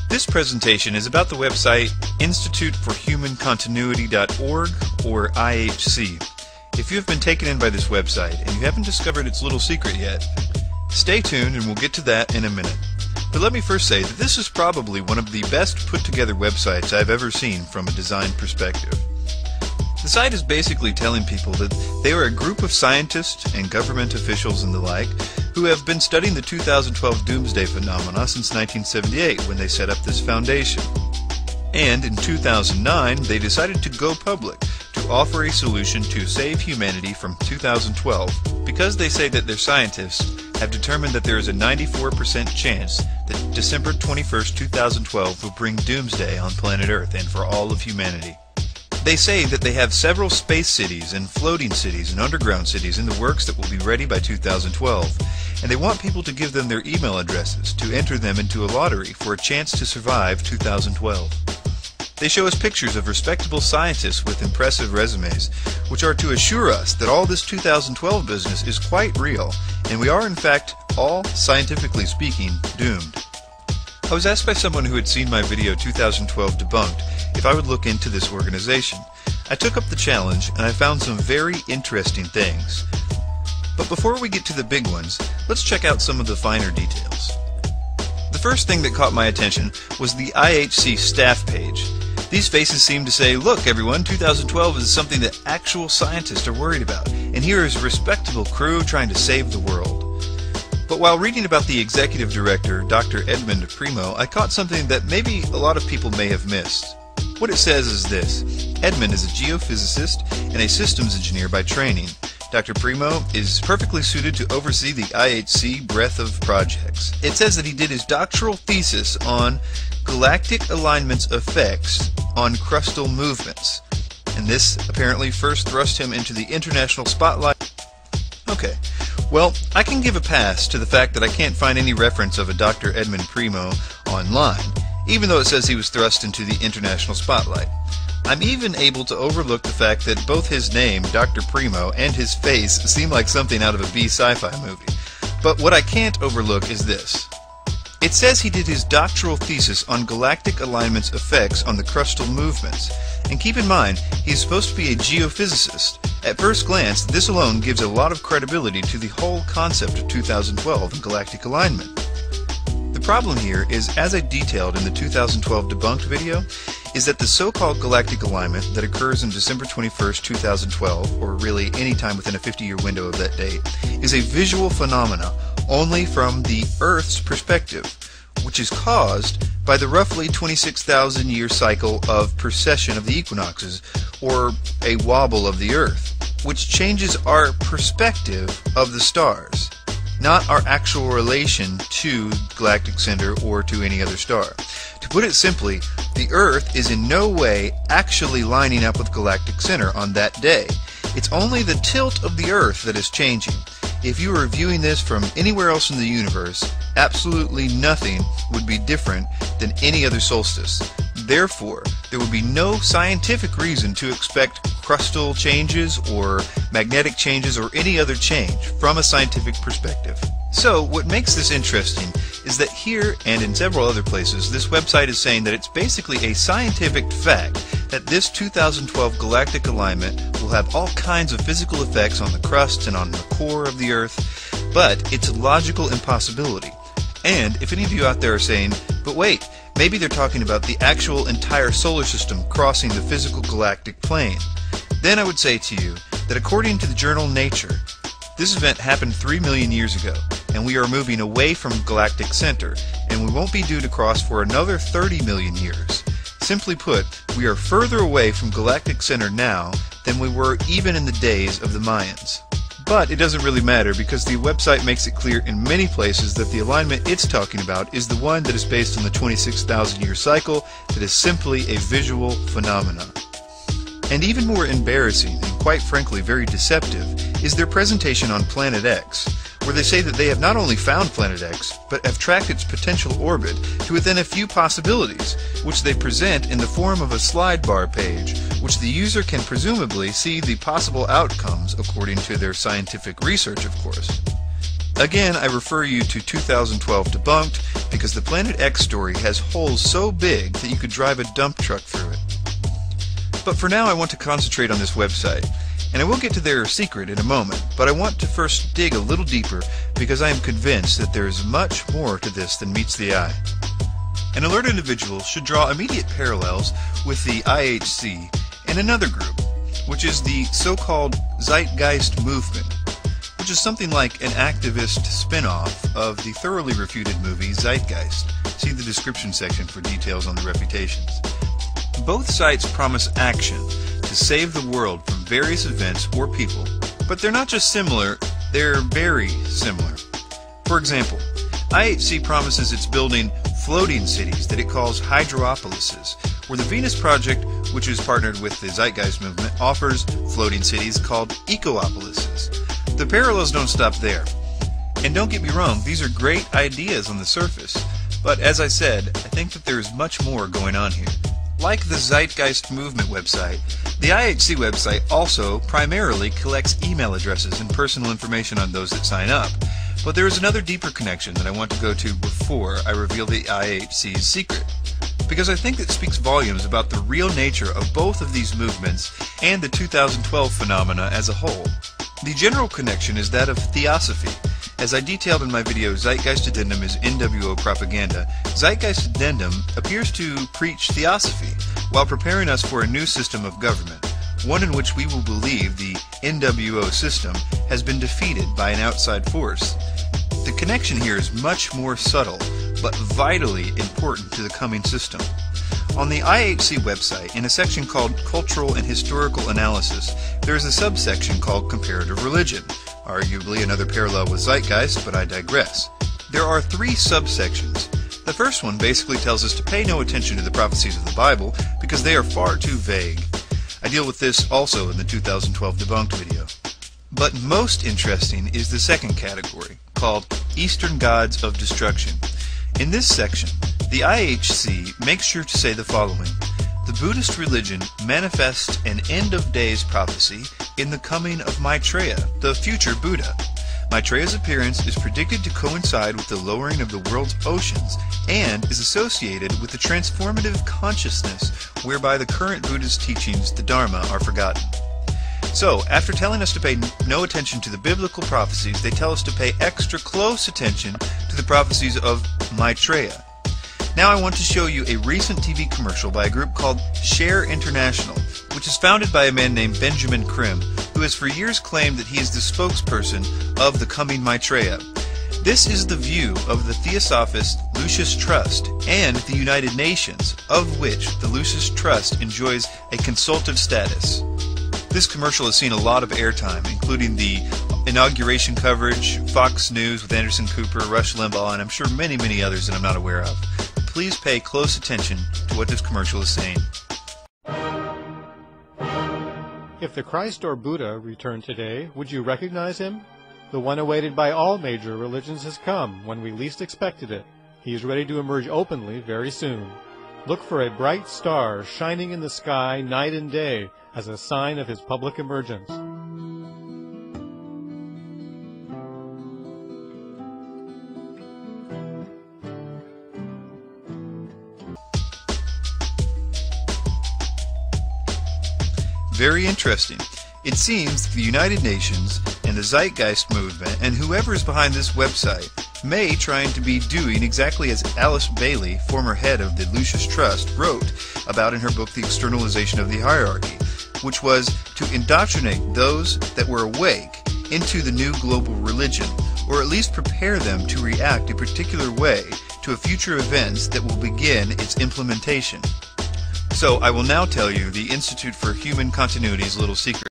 This presentation is about the website instituteforhumancontinuity.org, or IHC. If you have been taken in by this website and you haven't discovered its little secret yet, stay tuned and we'll get to that in a minute. But let me first say that this is probably one of the best put together websites I've ever seen from a design perspective. The site is basically telling people that they are a group of scientists and government officials and the like who have been studying the 2012 doomsday phenomena since 1978 when they set up this foundation. And in 2009 they decided to go public to offer a solution to save humanity from 2012 because they say that their scientists have determined that there is a 94% chance that December 21st, 2012 will bring doomsday on planet Earth and for all of humanity. They say that they have several space cities and floating cities and underground cities in the works that will be ready by 2012, and they want people to give them their email addresses to enter them into a lottery for a chance to survive 2012. They show us pictures of respectable scientists with impressive resumes, which are to assure us that all this 2012 business is quite real, and we are in fact, all scientifically speaking, doomed. I was asked by someone who had seen my video 2012 Debunked if I would look into this organization. I took up the challenge and I found some very interesting things. But before we get to the big ones, let's check out some of the finer details. The first thing that caught my attention was the IHC staff page. These faces seem to say, look everyone, 2012 is something that actual scientists are worried about, and here is a respectable crew trying to save the world. But while reading about the executive director, Dr. Edmund Primo, I caught something that maybe a lot of people may have missed. What it says is this: Edmund is a geophysicist and a systems engineer by training. Dr. Primo is perfectly suited to oversee the IHC breadth of projects. It says that he did his doctoral thesis on galactic alignment's effects on crustal movements, and this apparently first thrust him into the international spotlight. Okay, well, I can give a pass to the fact that I can't find any reference of a Dr. Edmund Primo online, even though it says he was thrust into the international spotlight. I'm even able to overlook the fact that both his name, Dr. Primo, and his face seem like something out of a B sci-fi movie. But what I can't overlook is this. It says he did his doctoral thesis on galactic alignment's effects on the crustal movements. And keep in mind, he's supposed to be a geophysicist. At first glance, this alone gives a lot of credibility to the whole concept of 2012 and galactic alignment. The problem here is, as I detailed in the 2012 Debunked video, is that the so-called galactic alignment that occurs on December 21st, 2012, or really any time within a 50-year window of that date, is a visual phenomena only from the Earth's perspective, which is caused by the roughly 26,000-year cycle of precession of the equinoxes, or a wobble of the Earth, which changes our perspective of the stars, not our actual relation to galactic center or to any other star. To put it simply, the Earth is in no way actually lining up with galactic center on that day. It's only the tilt of the Earth that is changing. If you were viewing this from anywhere else in the universe, absolutely nothing would be different than any other solstice. Therefore, there would be no scientific reason to expect crustal changes or magnetic changes or any other change from a scientific perspective. So, what makes this interesting is that here and in several other places, this website is saying that it's basically a scientific fact that this 2012 galactic alignment will have all kinds of physical effects on the crust and on the core of the Earth, but it's a logical impossibility. And if any of you out there are saying, but wait, maybe they're talking about the actual entire solar system crossing the physical galactic plane, then I would say to you that according to the journal Nature, this event happened 3 million years ago, and we are moving away from galactic center, and we won't be due to cross for another 30 million years. Simply put, we are further away from galactic center now than we were even in the days of the Mayans. But it doesn't really matter because the website makes it clear in many places that the alignment it's talking about is the one that is based on the 26,000-year cycle that is simply a visual phenomenon. And even more embarrassing, and quite frankly very deceptive, is their presentation on Planet X, where they say that they have not only found Planet X, but have tracked its potential orbit to within a few possibilities, which they present in the form of a slide bar page, which the user can presumably see the possible outcomes according to their scientific research, of course. Again, I refer you to 2012 Debunked because the Planet X story has holes so big that you could drive a dump truck through it. But for now I want to concentrate on this website, and I will get to their secret in a moment, but I want to first dig a little deeper because I am convinced that there is much more to this than meets the eye. An alert individual should draw immediate parallels with the IHC and another group, which is the so-called Zeitgeist movement, which is something like an activist spin-off of the thoroughly refuted movie Zeitgeist. See the description section for details on the reputations. Both sites promise action to save the world from various events or people, but they're not just similar, they're very similar. For example, IHC promises it's building floating cities that it calls hydropolises, where the Venus Project, which is partnered with the Zeitgeist movement, offers floating cities called ecopolises. The parallels don't stop there. And don't get me wrong, these are great ideas on the surface, but as I said, I think that there is much more going on here. Like the Zeitgeist movement website, the IHC website also primarily collects email addresses and personal information on those that sign up. But there is another deeper connection that I want to go to before I reveal the IHC's secret, because I think it speaks volumes about the real nature of both of these movements and the 2012 phenomena as a whole. The general connection is that of theosophy. As I detailed in my video Zeitgeist Addendum is NWO Propaganda, Zeitgeist Addendum appears to preach theosophy while preparing us for a new system of government, one in which we will believe the NWO system has been defeated by an outside force. The connection here is much more subtle, but vitally important to the coming system. On the IHC website, in a section called Cultural and Historical Analysis, there is a subsection called Comparative Religion, arguably another parallel with Zeitgeist, but I digress. There are 3 subsections. The first one basically tells us to pay no attention to the prophecies of the Bible because they are far too vague. I deal with this also in the 2012 Debunked video. But most interesting is the second category, called Eastern Gods of Destruction. In this section, the IHC makes sure to say the following: the Buddhist religion manifests an end-of-days prophecy in the coming of Maitreya, the future Buddha. Maitreya's appearance is predicted to coincide with the lowering of the world's oceans and is associated with the transformative consciousness whereby the current Buddhist teachings, the Dharma, are forgotten. So, after telling us to pay no attention to the biblical prophecies, they tell us to pay extra close attention to the prophecies of Maitreya. Now I want to show you a recent TV commercial by a group called Share International, which is founded by a man named Benjamin Krim, who has for years claimed that he is the spokesperson of the coming Maitreya. This is the view of the Theosophist Lucis Trust and the United Nations, of which the Lucis Trust enjoys a consultative status. This commercial has seen a lot of airtime, including the inauguration coverage, Fox News with Anderson Cooper, Rush Limbaugh, and I'm sure many others that I'm not aware of. Please pay close attention to what this commercial is saying. If the Christ or Buddha returned today, would you recognize him? The one awaited by all major religions has come when we least expected it. He is ready to emerge openly very soon. Look for a bright star shining in the sky night and day as a sign of his public emergence. Very interesting. It seems that the United Nations and the Zeitgeist movement and whoever is behind this website may trying to be doing exactly as Alice Bailey, former head of the Lucis Trust, wrote about in her book The Externalization of the Hierarchy, which was to indoctrinate those that were awake into the new global religion, or at least prepare them to react a particular way to future events that will begin its implementation. So I will now tell you the Institute for Human Continuity's little secret.